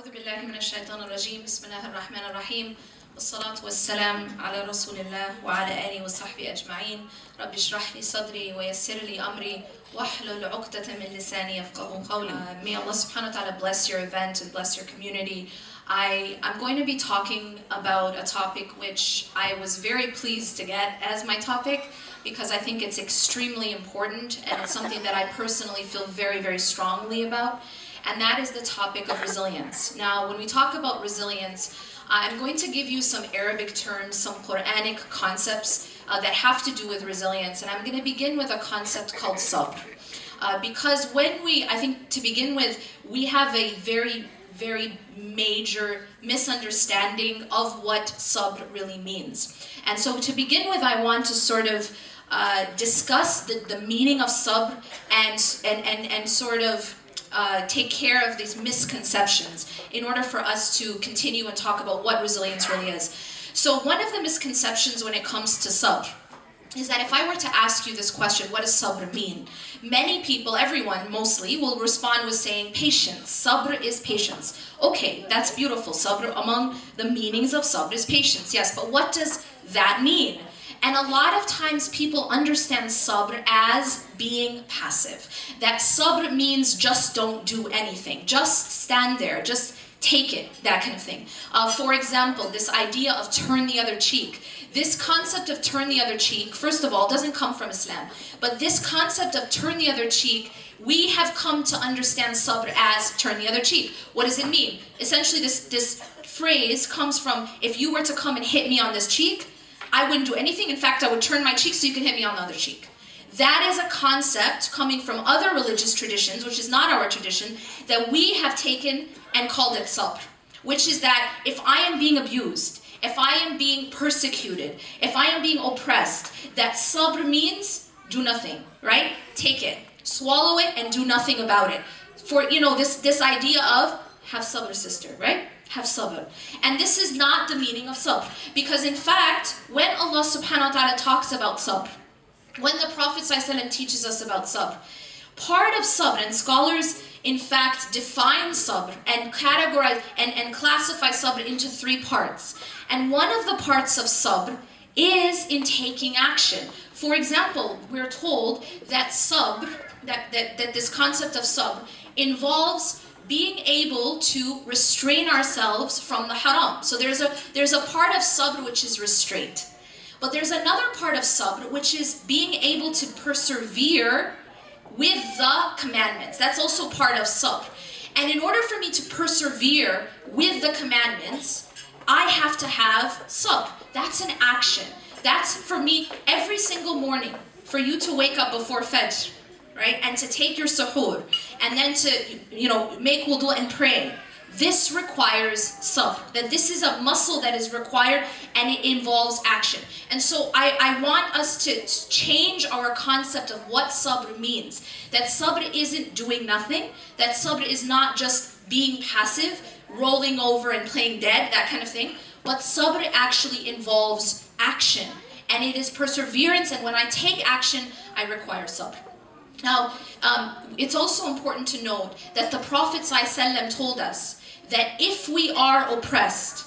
أعوذ بالله من الشيطان الرجيم بسم الله الرحمن الرحيم والصلاة والسلام على رسول الله وعلى آله وصحبه أجمعين رب اشرح لي صدري ويسر لي أمري واحلل عقدة من لساني يفقهوا قولي. May Allah subhanahu wa ta'ala bless your event and bless your community. I'm going to be talking about a topic which I was very pleased to get as my topic because I think it's extremely important and it's something that I personally feel very, very strongly about. And that is the topic of resilience. Now, when we talk about resilience, I'm going to give you some Arabic terms, some Quranic concepts that have to do with resilience. And I'm going to begin with a concept called sabr. Because I think to begin with, we have a very, very major misunderstanding of what sabr really means. And so to begin with, I want to sort of discuss the meaning of sabr and sort of take care of these misconceptions in order for us to continue and talk about what resilience really is. So one of the misconceptions when it comes to sabr is that if I were to ask you this question, what does sabr mean? Many people, everyone mostly, will respond with saying patience. Sabr is patience. Okay, that's beautiful. Sabr, among the meanings of sabr is patience. Yes, but what does that mean? And a lot of times people understand sabr as being passive. That sabr means just don't do anything. Just stand there. Just take it. That kind of thing. For example, this idea of turn the other cheek. This concept of turn the other cheek, first of all, doesn't come from Islam. But this concept of turn the other cheek, we have come to understand sabr as turn the other cheek. What does it mean? Essentially, this phrase comes from, if you were to come and hit me on this cheek, I wouldn't do anything. In fact, I would turn my cheek so you can hit me on the other cheek. That is a concept coming from other religious traditions, which is not our tradition, that we have taken and called it sabr. Which is that if I am being abused, if I am being persecuted, if I am being oppressed, that sabr means do nothing, right? Take it, swallow it, and do nothing about it. For, this idea of have sabr, sister, right? Have sabr. And this is not the meaning of sabr. Because in fact, when Allah subhanahu wa ta'ala talks about sabr, when the Prophet ﷺ teaches us about sabr, part of sabr, and scholars in fact define sabr and categorize and classify sabr into three parts. And one of the parts of sabr is in taking action. For example, we're told that sabr, that this concept of sabr involves being able to restrain ourselves from the haram. So there's a part of sabr which is restraint. But there's another part of sabr which is being able to persevere with the commandments. That's also part of sabr. And in order for me to persevere with the commandments, I have to have sabr. That's an action. That's for me every single morning, for you to wake up before Fajr, right? And to take your suhoor, and then to, make wudu and pray. This requires sabr. That this is a muscle that is required and it involves action. And so I want us to change our concept of what sabr means. That sabr isn't doing nothing. That sabr is not just being passive, rolling over and playing dead, that kind of thing. But sabr actually involves action. And it is perseverance, and when I take action, I require sabr. Now, it's also important to note that the Prophet ﷺ told us that if we are oppressed,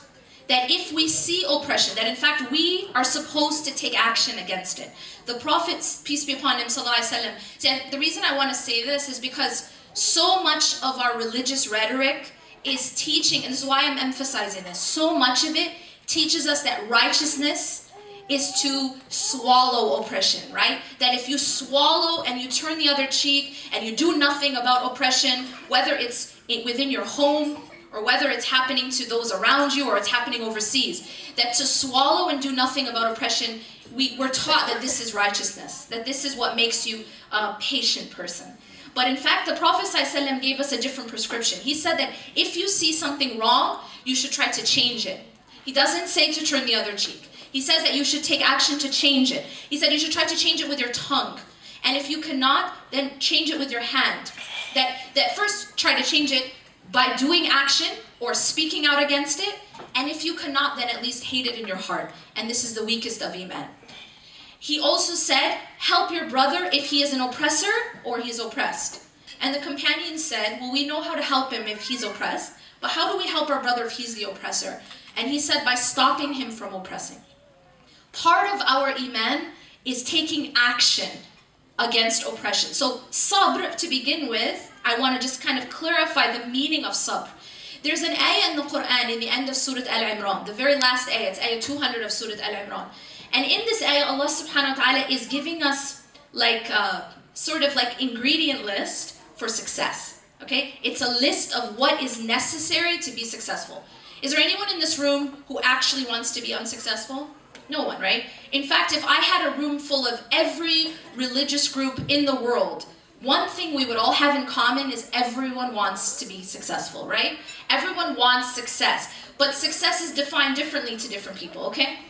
that if we see oppression, that in fact we are supposed to take action against it. The Prophet, peace be upon him, ﷺ, said, the reason I want to say this is because so much of our religious rhetoric is teaching, and this is why I'm emphasizing this, so much of it teaches us that righteousness is to swallow oppression, right? That if you swallow and you turn the other cheek and you do nothing about oppression, whether it's within your home or whether it's happening to those around you or it's happening overseas, that to swallow and do nothing about oppression, we're taught that this is righteousness, that this is what makes you a patient person. But in fact, the Prophet ﷺ gave us a different prescription. He said that if you see something wrong, you should try to change it. He doesn't say to turn the other cheek. He says that you should take action to change it. He said you should try to change it with your tongue. And if you cannot, then change it with your hand. That first try to change it by doing action or speaking out against it. And if you cannot, then at least hate it in your heart. And this is the weakest of iman. He also said, help your brother if he is an oppressor or he is oppressed. And the companions said, well, we know how to help him if he's oppressed, But how do we help our brother if he's the oppressor? And he said, by stopping him from oppressing. Part of our iman is taking action against oppression. So sabr, to begin with, I want to just kind of clarify the meaning of sabr. There's an ayah in the Quran in the end of Surah Al-Imran, the very last ayah, it's ayah 200 of Surah Al-Imran. And in this ayah, Allah subhanahu wa ta'ala is giving us like sort of like ingredient list for success. Okay? It's a list of what is necessary to be successful. Is there anyone in this room who actually wants to be unsuccessful? No one, right? In fact, if I had a room full of every religious group in the world, one thing we would all have in common is everyone wants to be successful, right? Everyone wants success, but success is defined differently to different people, okay?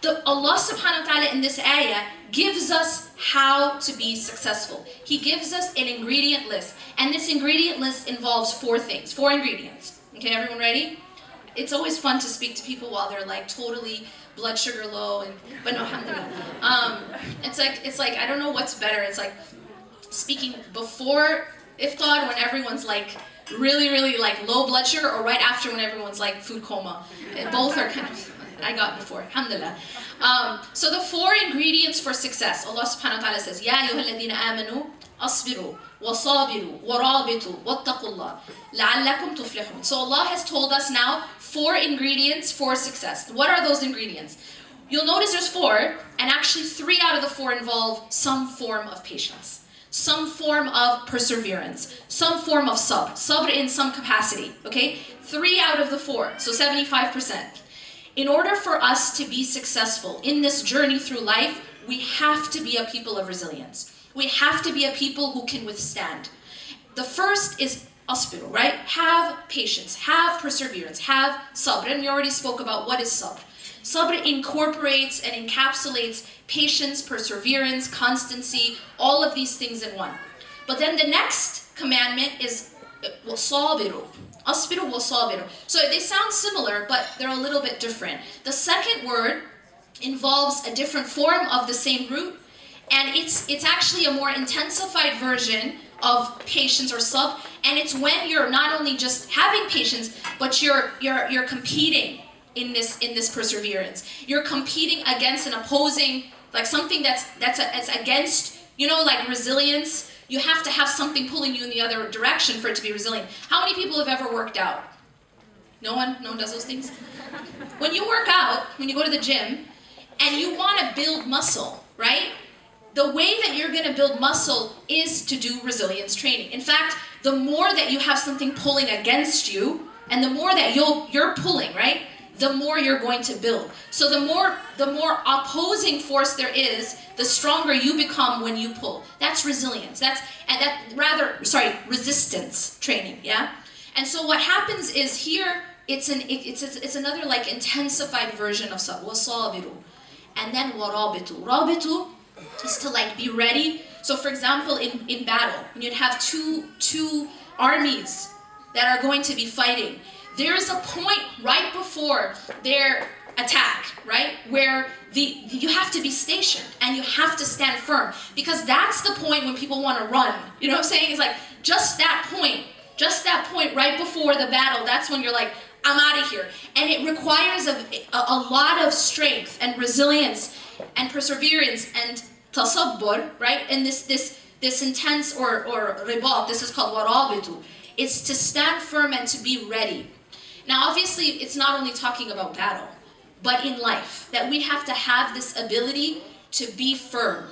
Allah subhanahu wa ta'ala in this ayah gives us how to be successful. He gives us an ingredient list, and this ingredient list involves 4 things, 4 ingredients. Okay, everyone ready? It's always fun to speak to people while they're like totally blood sugar low, but no, alhamdulillah. It's like I don't know what's better. It's like speaking before iftar when everyone's like really like low blood sugar, or right after when everyone's like food coma. Both are kind of, I got before, alhamdulillah. So the 4 ingredients for success, Allah subhanahu wa ta'ala says, Ya ayyuhalladhina amanu asbiru wa sabiru wa rabitu wattaqullah la'allakum tuflihun. So Allah has told us now 4 ingredients for success. What are those ingredients? You'll notice there's 4, and actually 3 out of the 4 involve some form of patience, some form of perseverance, some form of sabr. Sabr in some capacity, okay? 3 out of the 4, so 75%. In order for us to be successful in this journey through life, we have to be a people of resilience. We have to be a people who can withstand. The first is asbiru, right? Have patience, have perseverance, have sabr. And we already spoke about what is sabr. Sabr incorporates and encapsulates patience, perseverance, constancy, all of these things in one. But then the next commandment is sabiru. Asbiru wa sabiru. So they sound similar, but they're a little bit different. The second word involves a different form of the same root, and it's actually a more intensified version of patience or sabr, and it's when you're not only just having patience, but you're competing in this perseverance. You're competing against an opposing, like something that's against, you know, like resilience. You have to have something pulling you in the other direction for it to be resilient. How many people have ever worked out? No one? No one does those things? When you work out, when you go to the gym, and you want to build muscle, right? The way that you're going to build muscle is to do resilience training. In fact, the more that you have something pulling against you, and the more that you're pulling, right? The more you're going to build. So the more opposing force there is, the stronger you become when you pull. That's resilience. Resistance training, yeah? And so what happens is here, it's another like intensified version of sabr, wasabiru. And then warabitu. Rabitu is to like be ready. So for example, in battle, when you'd have two armies that are going to be fighting, there is a point right before their attack, right, where you have to be stationed and you have to stand firm, because that's the point when people want to run. You know what I'm saying? It's like just that point right before the battle, that's when you're like, I'm out of here. And it requires a lot of strength and resilience and perseverance and tasabbur, right? And this intense or ribat, this is called warabitu. It's to stand firm and to be ready. Now, obviously, it's not only talking about battle, but in life, that we have to have this ability to be firm.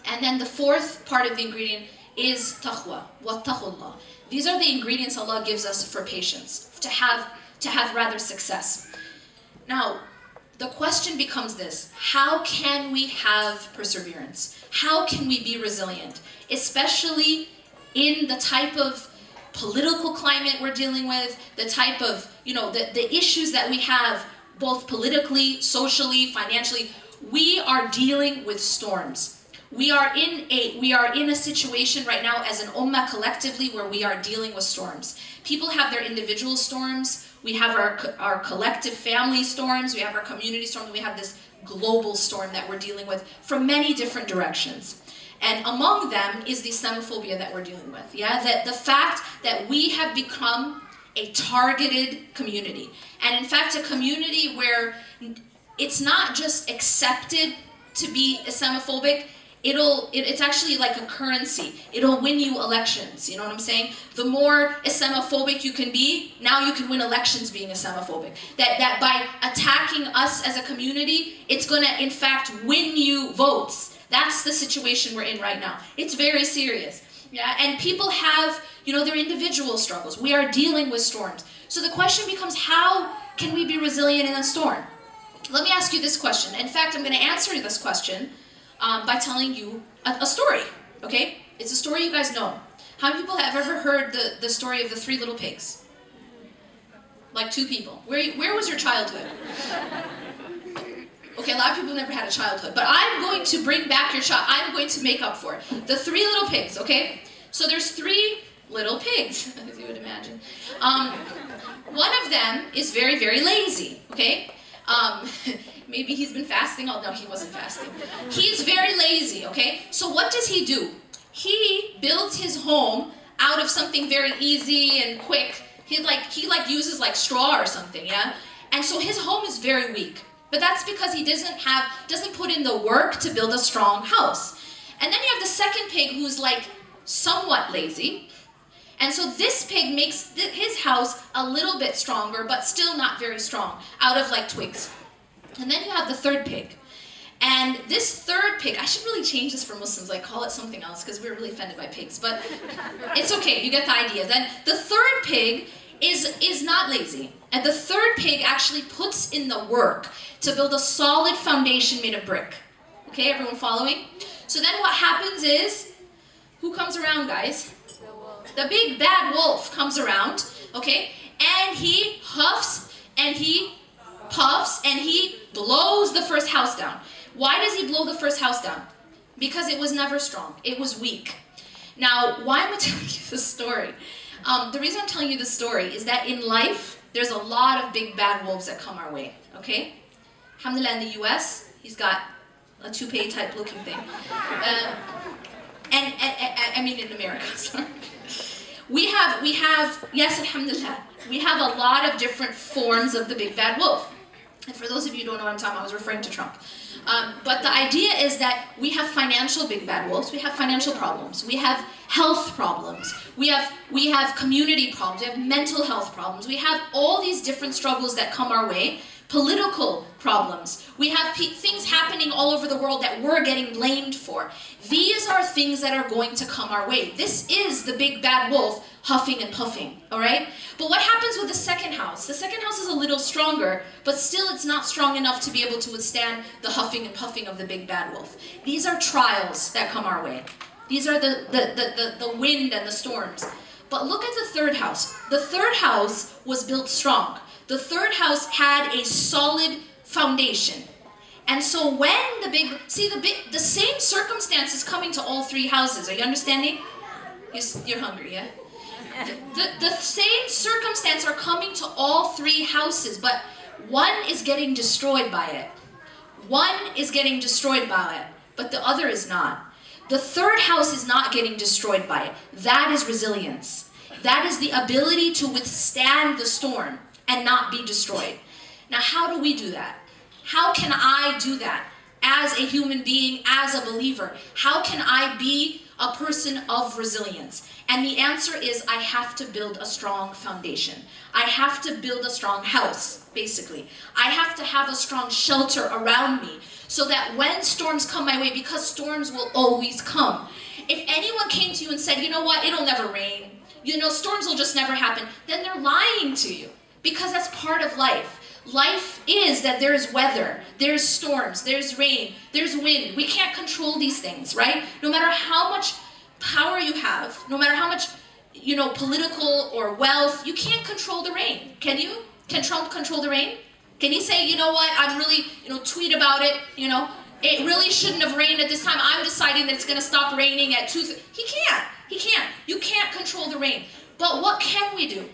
And then the 4th part of the ingredient is taqwa, wattaqullah. These are the ingredients Allah gives us for patience, to have rather success. Now, the question becomes this: how can we have perseverance? How can we be resilient? Especially in the type of political climate we're dealing with, the type of, you know, the issues that we have, both politically, socially, financially. We are dealing with storms. We are in a situation right now as an ummah collectively where we are dealing with storms. People have their individual storms. We have our collective family storms. We have our community storms. We have this global storm that we're dealing with from many different directions. And among them is the Islamophobia that we're dealing with. Yeah, that the fact that we have become a targeted community. And in fact, a community where it's not just accepted to be Islamophobic, it's actually like a currency. It'll win you elections, you know what I'm saying? The more Islamophobic you can be, now you can win elections being Islamophobic. That by attacking us as a community, it's gonna in fact win you votes. That's the situation we're in right now. It's very serious. Yeah, and people have, you know, their individual struggles. We are dealing with storms. So the question becomes, how can we be resilient in a storm? Let me ask you this question. In fact, I'm gonna answer this question by telling you a story, okay? It's a story you guys know. How many people have ever heard the story of the 3 little pigs? Like 2 people. Where was your childhood? Okay, a lot of people never had a childhood, but I'm going to bring back your child. I'm going to make up for it. The 3 little pigs, okay? So there's 3 little pigs, as you would imagine. One of them is very, very lazy, okay? Maybe he's been fasting. Oh, no, he wasn't fasting. He's very lazy, okay? So what does he do? He builds his home out of something very easy and quick. He uses like straw or something, yeah? And so his home is very weak. But that's because he doesn't put in the work to build a strong house. And then you have the second pig who's like somewhat lazy. And so this pig makes his house a little bit stronger, but still not very strong, out of like twigs. And then you have the third pig. And this third pig, I should really change this for Muslims, like call it something else, because we're really offended by pigs, but it's okay, you get the idea. Then the third pig is not lazy. And the third pig actually puts in the work to build a solid foundation made of brick. Okay, everyone following? So then what happens is, who comes around, guys? The big bad wolf comes around, okay? And he huffs and he puffs and he blows the first house down. Why does he blow the first house down? Because it was never strong. It was weak. Now, why am I telling you this story? The reason I'm telling you this story is that in life, there's a lot of big bad wolves that come our way, okay? Alhamdulillah, in the US, he's got a toupee type looking thing. I mean in America, sorry. We have, yes, alhamdulillah, we have a lot of different forms of the big bad wolf. And for those of you who don't know what I'm talking about, I was referring to Trump. But the idea is that we have financial big bad wolves, we have financial problems, we have health problems, we have community problems, we have mental health problems, we have all these different struggles that come our way, political problems, we have things happening all over the world that we're getting blamed for. These are things that are going to come our way. This is the big bad wolf huffing and puffing, all right? But what happens with the second house? The second house is a little stronger, but still it's not strong enough to be able to withstand the huffing and puffing of the big bad wolf. These are trials that come our way. These are the wind and the storms. But look at the third house. The third house was built strong. The third house had a solid foundation. And so when the same circumstances coming to all 3 houses. Are you understanding? You're hungry, yeah? The same circumstances are coming to all 3 houses, but one is getting destroyed by it. One is getting destroyed by it, but the other is not. The third house is not getting destroyed by it. That is resilience. That is the ability to withstand the storm and not be destroyed. Now, how do we do that? How can I do that as a human being, as a believer? How can I be a person of resilience? And the answer is I have to build a strong foundation. I have to build a strong house, basically. I have to have a strong shelter around me so that when storms come my way, because storms will always come. If anyone came to you and said, you know what, it'll never rain, you know, storms will just never happen, then they're lying to you, because that's part of life. Life is that there's weather, there's storms, there's rain, there's wind. We can't control these things, right? No matter how much power you have, no matter how much, you know, political or wealth, you can't control the rain. Can you? Can Trump control the rain? Can he say, you know what, I'm really, you know, tweet about it, you know, it really shouldn't have rained at this time. I'm deciding that it's going to stop raining at 2. He can't. He can't. You can't control the rain. But what can we do?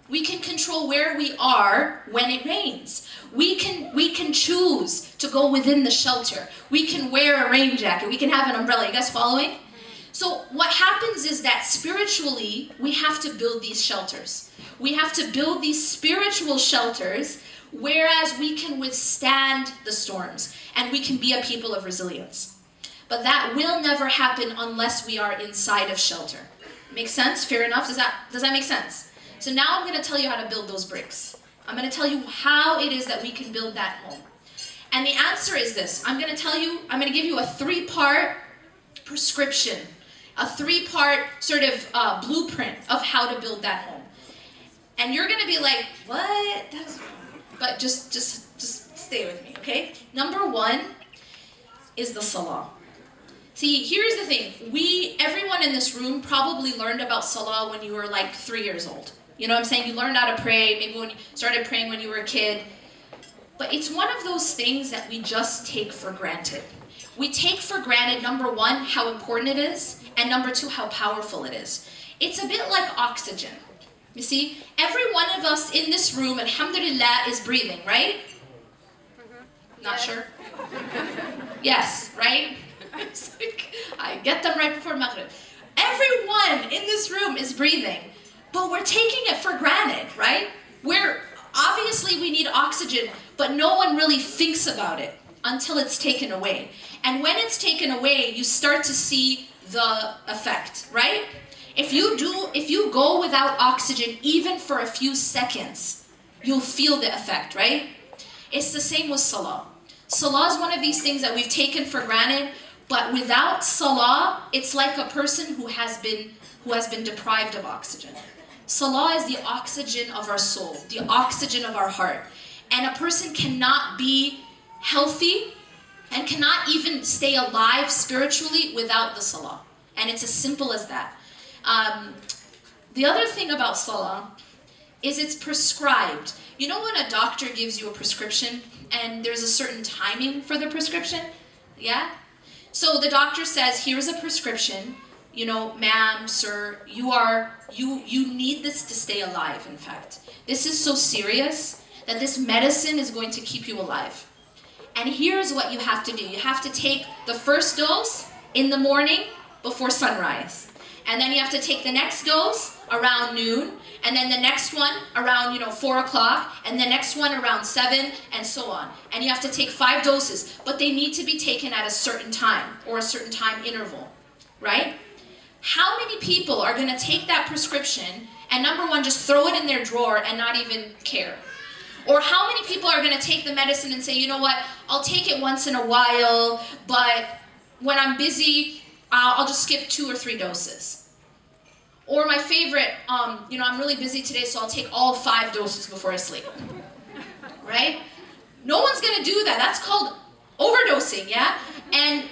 We can control where we are when it rains. We can choose to go within the shelter. We can wear a rain jacket. We can have an umbrella. You guys following? So what happens is that spiritually, we have to build these shelters. We have to build these spiritual shelters, whereas we can withstand the storms and we can be a people of resilience. But that will never happen unless we are inside of shelter. Make sense? Fair enough? Does that make sense? So now I'm going to tell you how to build those bricks. I'm going to tell you how it is that we can build that home. And the answer is this. I'm going to give you a 3-part prescription, a 3-part sort of blueprint of how to build that home. And you're going to be like, what? But just stay with me, okay? Number 1 is the salah. See, here's the thing. Everyone in this room probably learned about salah when you were like 3 years old. You know what I'm saying? You learned how to pray, maybe when you started praying when you were a kid. But it's one of those things that we just take for granted. We take for granted, number 1, how important it is, and number 2, how powerful it is. It's a bit like oxygen. You see, every one of us in this room, alhamdulillah, is breathing, right? Not sure? Yes, right? I get them right before Maghrib. Everyone in this room is breathing, but we're taking it for granted, right? Obviously we need oxygen, but no one really thinks about it until it's taken away. And when it's taken away, you start to see the effect, right? If you go without oxygen, even for a few seconds, you'll feel the effect, right? It's the same with salah. Salah is one of these things that we've taken for granted, but without salah, it's like a person who has been deprived of oxygen. Salah is the oxygen of our soul, the oxygen of our heart. And a person cannot be healthy and cannot even stay alive spiritually without the salah. And it's as simple as that. The other thing about salah is it's prescribed. You know when a doctor gives you a prescription and there's a certain timing for the prescription? Yeah? So the doctor says, here's a prescription, you know, ma'am, sir, you need this to stay alive, in fact. This is so serious that this medicine is going to keep you alive. And here's what you have to do. You have to take the first dose in the morning before sunrise. And then you have to take the next dose around noon, and then the next one around, 4 o'clock, and the next one around 7, and so on. And you have to take 5 doses, but they need to be taken at a certain time, or a certain time interval, right? How many people are going to take that prescription and, number 1, just throw it in their drawer and not even care? Or how many people are going to take the medicine and say, you know what, I'll take it once in a while, but when I'm busy, I'll just skip 2 or 3 doses. Or my favorite, I'm really busy today, so I'll take all 5 doses before I sleep. Right? No one's going to do that. That's called overdosing, yeah? And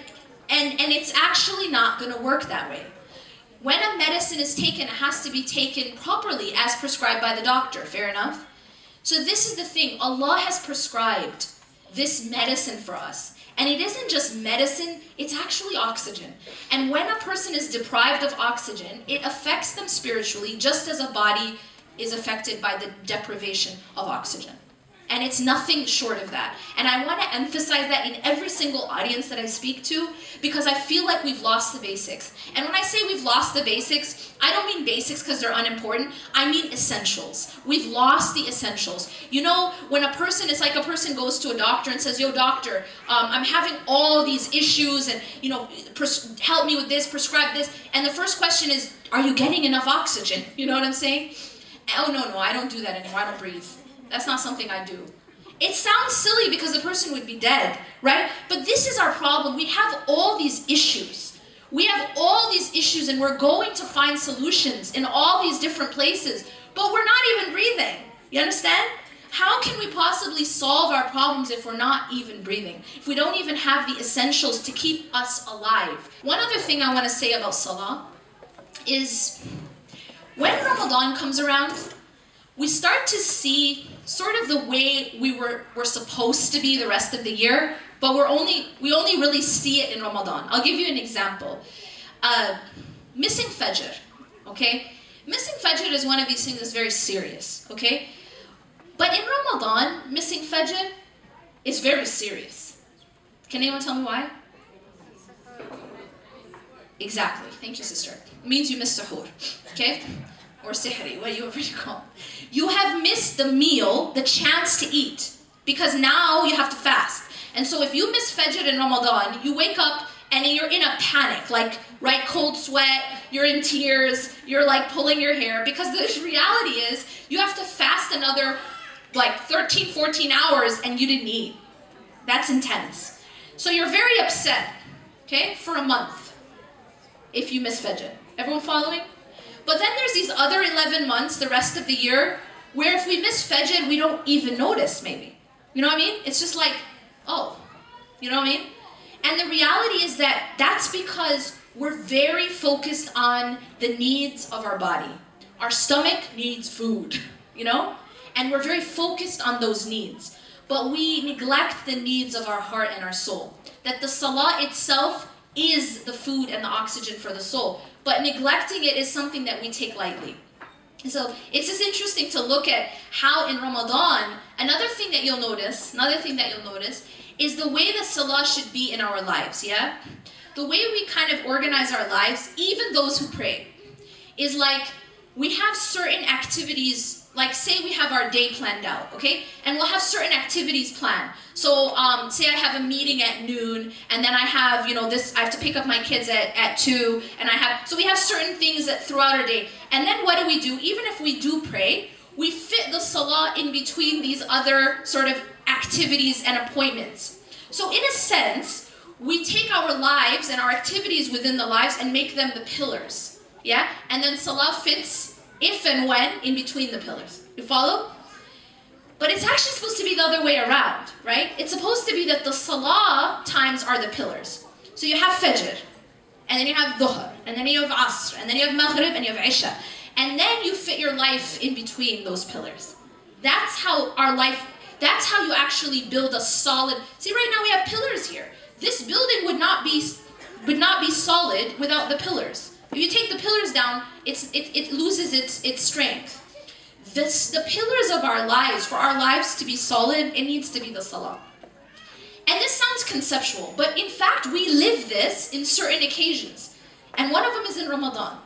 it's actually not going to work that way. When a medicine is taken, it has to be taken properly as prescribed by the doctor. Fair enough? So this is the thing. Allah has prescribed this medicine for us. And it isn't just medicine, it's actually oxygen. And when a person is deprived of oxygen, it affects them spiritually, just as a body is affected by the deprivation of oxygen. And it's nothing short of that. And I want to emphasize that in every single audience that I speak to, because I feel like we've lost the basics. And when I say we've lost the basics, I don't mean basics because they're unimportant. I mean essentials. We've lost the essentials. You know, when a person, it's like a person goes to a doctor and says, yo, doctor, I'm having all these issues and, help me with this, prescribe this. And the first question is, are you getting enough oxygen? You know what I'm saying? Oh, no, I don't do that anymore. I don't breathe. That's not something I do. It sounds silly because the person would be dead, right? But this is our problem. We have all these issues. We have all these issues and we're going to find solutions in all these different places, but we're not even breathing. You understand? How can we possibly solve our problems if we're not even breathing? If we don't even have the essentials to keep us alive? One other thing I want to say about salah is when Ramadan comes around, we start to see sort of the way we're supposed to be the rest of the year, but we only really see it in Ramadan. I'll give you an example. Missing Fajr, okay? Missing Fajr is one of these things that's very serious, okay? But in Ramadan, missing Fajr is very serious. Can anyone tell me why? Exactly. Thank you, sister. It means you missed suhoor. Okay? Or sihri, whatever you call it. You have missed the meal, the chance to eat. Because now you have to fast. And so if you miss Fajr in Ramadan, you wake up and you're in a panic. Like, right, cold sweat, you're in tears, you're like pulling your hair. Because the reality is, you have to fast another like 13, 14 hours and you didn't eat. That's intense. So you're very upset, okay, for a month if you miss Fajr. Everyone following? But then there's these other 11 months, the rest of the year, where if we miss Fajr, we don't even notice, maybe. You know what I mean? It's just like, oh, you know what I mean? And the reality is that that's because we're very focused on the needs of our body. Our stomach needs food, you know? And we're very focused on those needs. But we neglect the needs of our heart and our soul. That the salah itself is the food and the oxygen for the soul. But neglecting it is something that we take lightly. And so it's just interesting to look at how in Ramadan, another thing that you'll notice is the way the salah should be in our lives, yeah? The way we kind of organize our lives, even those who pray, is like we have certain activities. Like, say we have our day planned out, okay? And we'll have certain activities planned. So, say I have a meeting at noon, and then I have, you know, I have to pick up my kids at 2, and so we have certain things that throughout our day. And then what do? Even if we do pray, we fit the salah in between these other sort of activities and appointments. So in a sense, we take our lives and our activities within the lives and make them the pillars, yeah? And then salah fits if and when in between the pillars. You follow? But it's actually supposed to be the other way around, right? It's supposed to be that the salah times are the pillars. So you have Fajr, and then you have Dhuhr, and then you have Asr, and then you have Maghrib, and you have Isha. And then you fit your life in between those pillars. That's how that's how you actually build a solid, see right now we have pillars here. This building would not be solid without the pillars. If you take the pillars down, it loses its strength. The pillars of our lives, for our lives to be solid, it needs to be the salah. And this sounds conceptual, but in fact, we live this in certain occasions. And one of them is in Ramadan.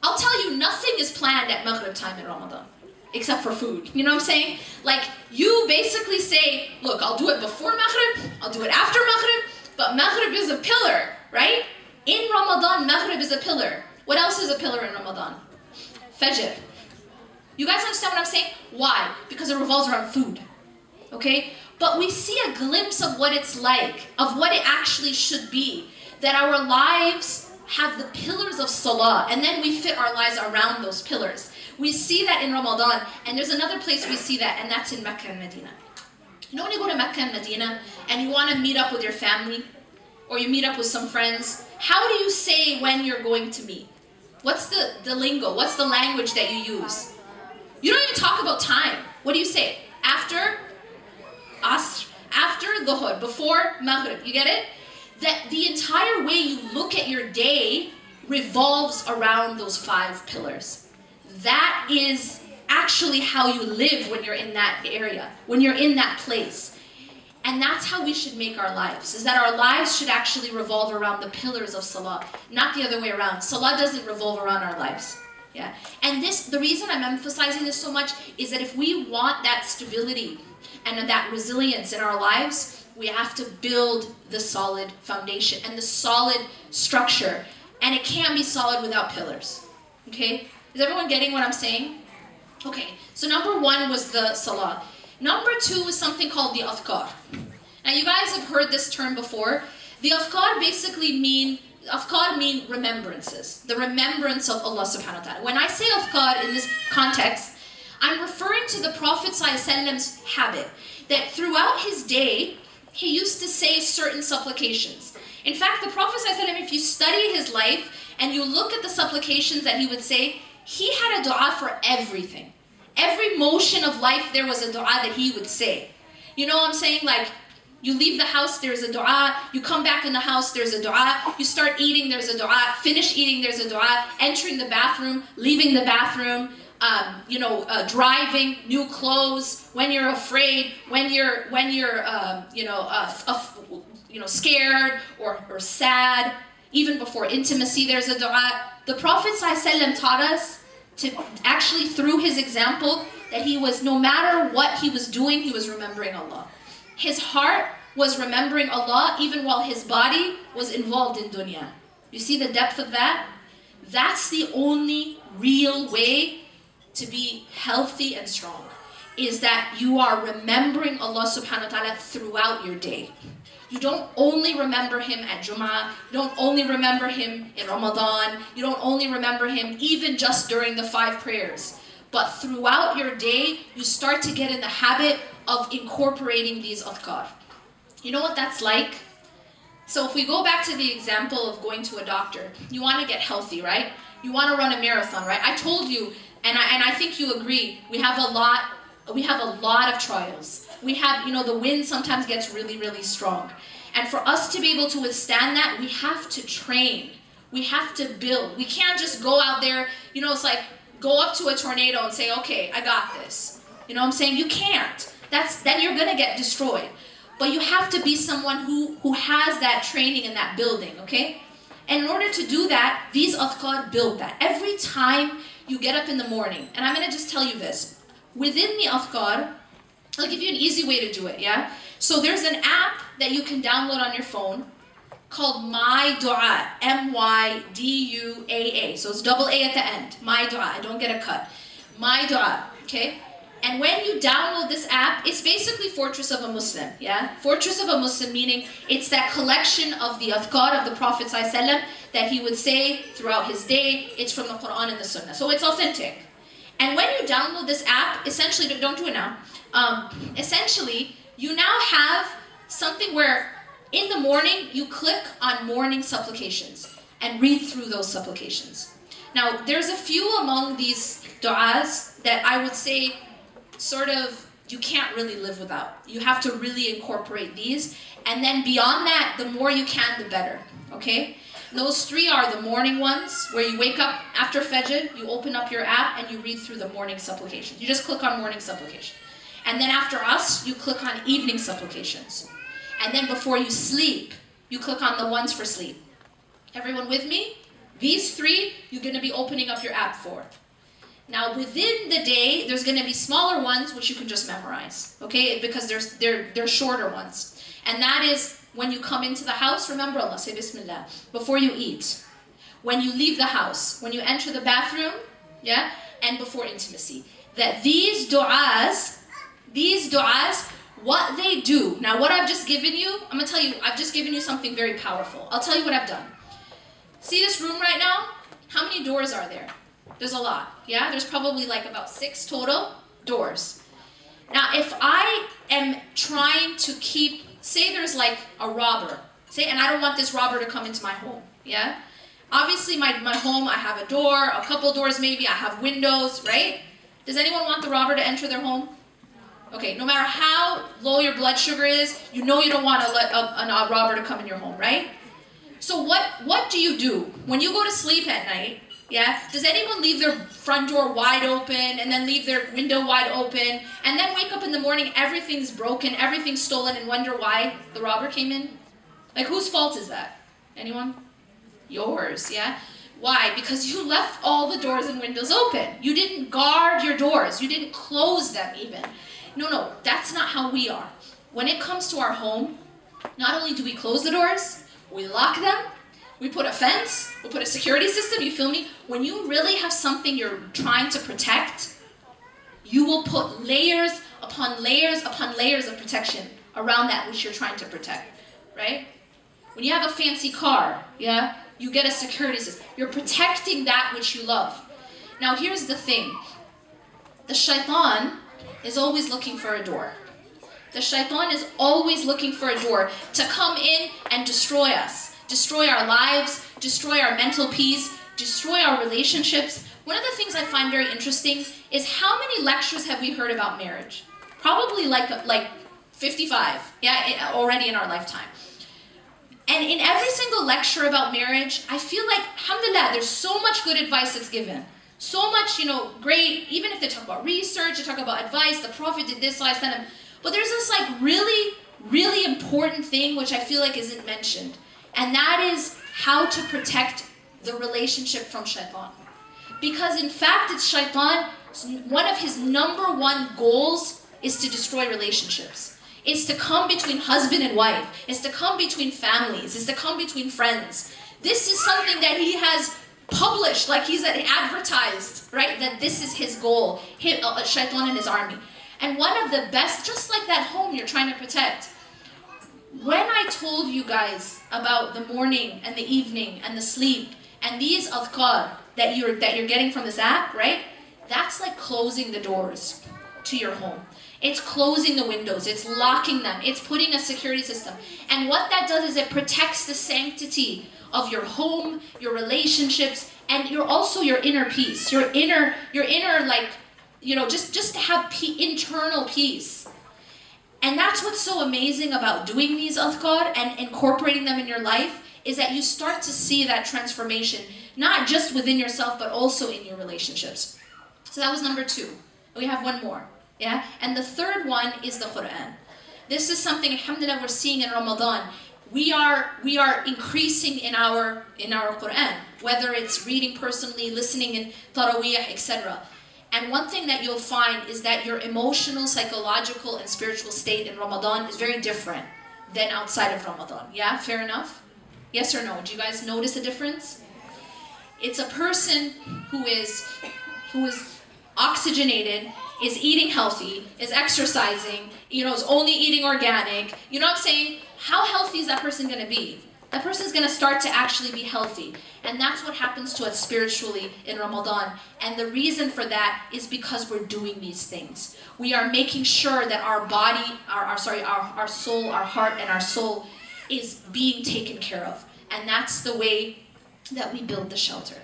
I'll tell you, nothing is planned at Maghrib time in Ramadan, except for food. You know what I'm saying? Like, you basically say, look, I'll do it before Maghrib, I'll do it after Maghrib, but Maghrib is a pillar, right? In Ramadan, Maghrib is a pillar. What else is a pillar in Ramadan? Fajr. You guys understand what I'm saying? Why? Because it revolves around food. Okay? But we see a glimpse of what it's like, of what it actually should be. That our lives have the pillars of salah, and then we fit our lives around those pillars. We see that in Ramadan, and there's another place we see that, and that's in Mecca and Medina. You know when you go to Mecca and Medina, and you want to meet up with your family, or you meet up with some friends, how do you say when you're going to meet? What's the lingo? What's the language that you use? You don't even talk about time. What do you say? After Asr, after Dhuhr, before Maghrib. You get it? That the entire way you look at your day revolves around those 5 pillars. That is actually how you live when you're in that area, when you're in that place. And that's how we should make our lives, is that our lives should actually revolve around the pillars of salah, not the other way around. Salah doesn't revolve around our lives. Yeah. And the reason I'm emphasizing this so much is that if we want that stability and that resilience in our lives, we have to build the solid foundation and the solid structure. And it can't be solid without pillars. Okay? Is everyone getting what I'm saying? Okay. So number 1 was the salah. Number 2 is something called the adhkar. Now you guys have heard this term before. The adhkar basically mean remembrances. The remembrance of Allah subhanahu wa ta'ala. When I say adhkar in this context, I'm referring to the Prophet ﷺ's habit. That throughout his day, he used to say certain supplications. In fact, the Prophet ﷺ, if you study his life and you look at the supplications that he would say, he had a dua for everything. Every motion of life, there was a dua that he would say. You know what I'm saying? Like, you leave the house, there's a dua. You come back in the house, there's a dua. You start eating, there's a dua. Finish eating, there's a dua. Entering the bathroom, leaving the bathroom, driving, new clothes, when you're afraid, when you're scared or sad. Even before intimacy, there's a dua. The Prophet ﷺ taught us to actually, through his example, that he was, no matter what he was doing, he was remembering Allah. His heart was remembering Allah even while his body was involved in dunya. You see the depth of that? That's the only real way to be healthy and strong, is that you are remembering Allah subhanahu wa ta'ala throughout your day. You don't only remember him at Jum'ah, you don't only remember him in Ramadan, you don't only remember him even just during the 5 prayers. But throughout your day, you start to get in the habit of incorporating these adhkar. You know what that's like? So if we go back to the example of going to a doctor, you want to get healthy, right? You want to run a marathon, right? I told you, and I think you agree, we have a lot of trials. We have, the wind sometimes gets really, really strong. And for us to be able to withstand that, we have to train. We have to build. We can't just go out there, it's like, go up to a tornado and say, okay, I got this. You know what I'm saying? You can't. Then you're going to get destroyed. But you have to be someone who has that training and that building, okay? And in order to do that, these adhkar build that. Every time you get up in the morning, and I'm going to just tell you this, within the adhkar, I'll give you an easy way to do it, yeah? So there's an app that you can download on your phone called My Dua, M-Y-D-U-A-A. So it's double A at the end, My Dua, don't get a cut. My Dua, okay? And when you download this app, it's basically Fortress of a Muslim, yeah? Fortress of a Muslim meaning it's that collection of the adhkar of the Prophet ﷺ that he would say throughout his day. It's from the Quran and the Sunnah, so it's authentic. And when you download this app, essentially, don't do it now, essentially, you now have something where in the morning, you click on morning supplications and read through those supplications. Now, there's a few among these du'as that I would say sort of you can't really live without. You have to really incorporate these. And then beyond that, the more you can, the better, okay? Those 3 are the morning ones, where you wake up after Fajr, you open up your app and you read through the morning supplications. You just click on morning supplication. And then after us, you click on evening supplications. And then before you sleep, you click on the ones for sleep. Everyone with me? These 3, you're going to be opening up your app for. Now within the day, there's going to be smaller ones which you can just memorize, okay? Because they're shorter ones. And that is when you come into the house, remember Allah, say Bismillah. Before you eat, when you leave the house, when you enter the bathroom, yeah? And before intimacy. That these du'as, what they do, now what I've just given you, I'm going to tell you, I've just given you something very powerful. I'll tell you what I've done. See this room right now? How many doors are there? There's a lot, yeah? There's probably like about 6 total doors. Now if I am trying to keep, say there's like a robber, and I don't want this robber to come into my home, yeah? Obviously my home, I have a door, a couple doors maybe, I have windows, right? Does anyone want the robber to enter their home? Okay, no matter how low your blood sugar is, you know you don't want to let a robber to come in your home, right? So what do you do? When you go to sleep at night, yeah, does anyone leave their front door wide open and then leave their window wide open and then wake up in the morning, everything's broken, everything's stolen, and wonder why the robber came in? Like, whose fault is that? Anyone? Yours, yeah? Why? Because you left all the doors and windows open. You didn't guard your doors. You didn't close them even. No, that's not how we are. When it comes to our home, not only do we close the doors, we lock them, we put a fence, we put a security system, you feel me? When you really have something you're trying to protect, you will put layers upon layers upon layers of protection around that which you're trying to protect, right? When you have a fancy car, yeah, you get a security system. You're protecting that which you love. Now here's the thing. The shaitan is always looking for a door. The shaitan is always looking for a door to come in and destroy us. Destroy our lives, destroy our mental peace, destroy our relationships. One of the things I find very interesting is how many lectures have we heard about marriage? Probably like 55, yeah, already in our lifetime. And in every single lecture about marriage, I feel like, alhamdulillah, there's so much good advice that's given. So much, great, even if they talk about research, they talk about advice, the Prophet did this, but there's this like really, really important thing which I feel like isn't mentioned. And that is how to protect the relationship from shaitan. Because in fact, it's shaitan, one of his #1 goals is to destroy relationships. It's to come between husband and wife. It's to come between families. It's to come between friends. This is something that he has published, like he's advertised, right? That this is his goal, shaitan and his army. And one of the best, just like that home you're trying to protect. When I told you guys about the morning and the evening and the sleep and these adhkar that you're getting from this app, right? That's like closing the doors to your home. It's closing the windows, it's locking them, it's putting a security system. And what that does is it protects the sanctity of your home, your relationships, and also your inner peace, your inner like, you know, just to have internal peace. And that's what's so amazing about doing these adhkar and incorporating them in your life, is that you start to see that transformation, not just within yourself, but also in your relationships. So that was number 2. We have one more, yeah? And the third one is the Quran. This is something, alhamdulillah, we're seeing in Ramadan. We are increasing in our Quran, whether it's reading personally, listening in Taraweeh, etc. And one thing that you'll find is that your emotional, psychological, and spiritual state in Ramadan is very different than outside of Ramadan. Yeah, fair enough? Yes or no? Do you guys notice a difference? It's a person who is oxygenated, is eating healthy, is exercising, you know, is only eating organic. You know what I'm saying? How healthy is that person going to be? That person is going to start to actually be healthy. And that's what happens to us spiritually in Ramadan. And the reason for that is because we're doing these things. We are making sure that our body, our soul, our heart, and our soul is being taken care of. And that's the way that we build the shelter.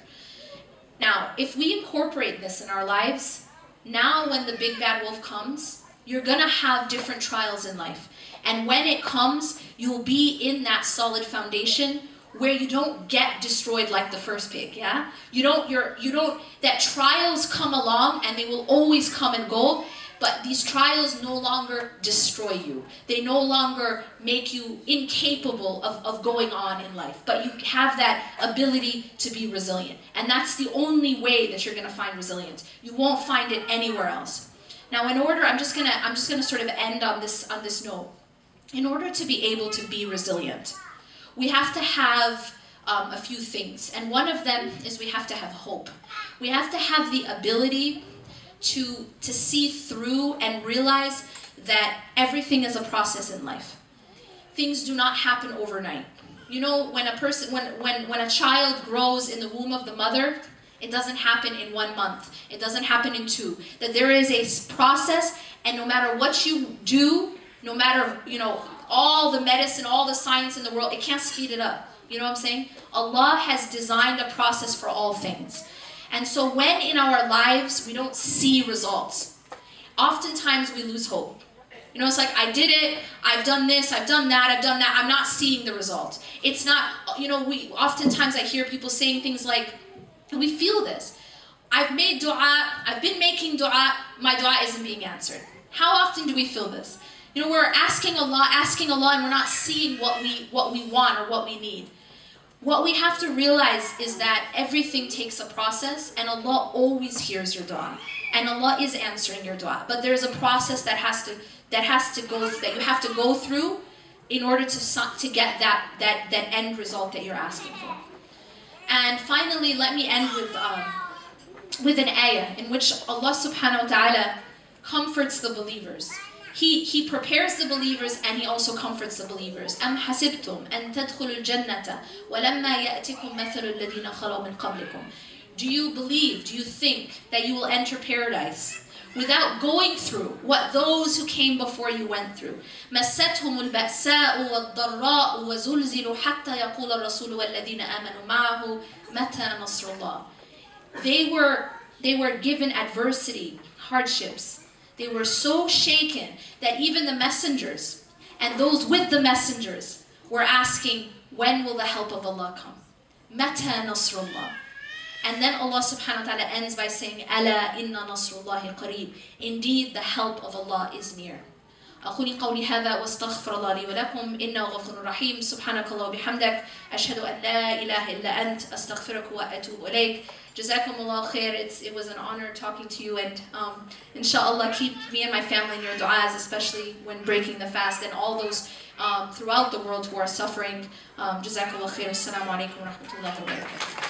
Now, if we incorporate this in our lives, now when the big bad wolf comes, you're going to have different trials in life. And when it comes, you'll be in that solid foundation where you don't get destroyed like the first pig, yeah? That trials come along and they will always come and go, but these trials no longer destroy you. They no longer make you incapable of going on in life, but you have that ability to be resilient. And that's the only way that you're gonna find resilience. You won't find it anywhere else. Now I'm just gonna sort of end on this note. In order to be able to be resilient, we have to have a few things. And one of them is we have to have hope. We have to have the ability to see through and realize that everything is a process in life. Things do not happen overnight. You know, when a child grows in the womb of the mother, it doesn't happen in 1 month. It doesn't happen in 2. That there is a process, and no matter what you do, no matter, you know, all the medicine, all the science in the world, it can't speed it up. You know what I'm saying? Allah has designed a process for all things. And so when in our lives we don't see results, oftentimes we lose hope. You know, it's like, I did it, I've done this, I've done that, I'm not seeing the result. It's not, you know, oftentimes I hear people saying things like, and we feel this, I've made dua, I've been making dua, my dua isn't being answered. How often do we feel this? You know, we're asking Allah, and we're not seeing what we want or what we need. What we have to realize is that everything takes a process, and Allah always hears your dua, and Allah is answering your dua. But there's a process that you have to go through in order to get that end result that you're asking for. And finally, let me end with an ayah in which Allah subhanahu wa ta'ala comforts the believers. He prepares the believers and He also comforts the believers. أَمْ حَسِبْتُمْ أَن تَدْخُلُوا الْجَنَّةَ وَلَمَّا يَأْتِكُمْ مَثَلُ الَّذِينَ خَلَوْا مِنْ قَبْلِكُمْ. Do you believe, do you think that you will enter paradise without going through what those who came before you went through? مَسَّتْهُمُ الْبَأْسَاءُ وَالضَّرَّاءُ وَزُلْزِلُوا حَتَّى يَقُولَ الرَّسُولُ وَالَّذِينَ آمَنُوا مَعَهُ مَتَى نَصْرُ اللَّهِ. They were given adversity, hardships. They were so shaken that even the messengers and those with the messengers were asking, when will the help of Allah come? Mata nasrullah. And then Allah subhanahu wa ta'ala ends by saying, Ala inna nasrullahi qareeb. Indeed, the help of Allah is near. أقول قولي هذا واستغفر الله لي ولكم إنه غفور رحيم. سبحانك الله وبحمدك أشهد أن لا إله إلا أنت أستغفرك وأتوب إليك. جزاكم الله خير. It was an honor talking to you, and inshallah keep me and my family in your du'as, especially when breaking the fast, and all those throughout the world who are suffering. جزاكم الله خير. Assalamu alaikum wa rahmatullahi wa barakatuh.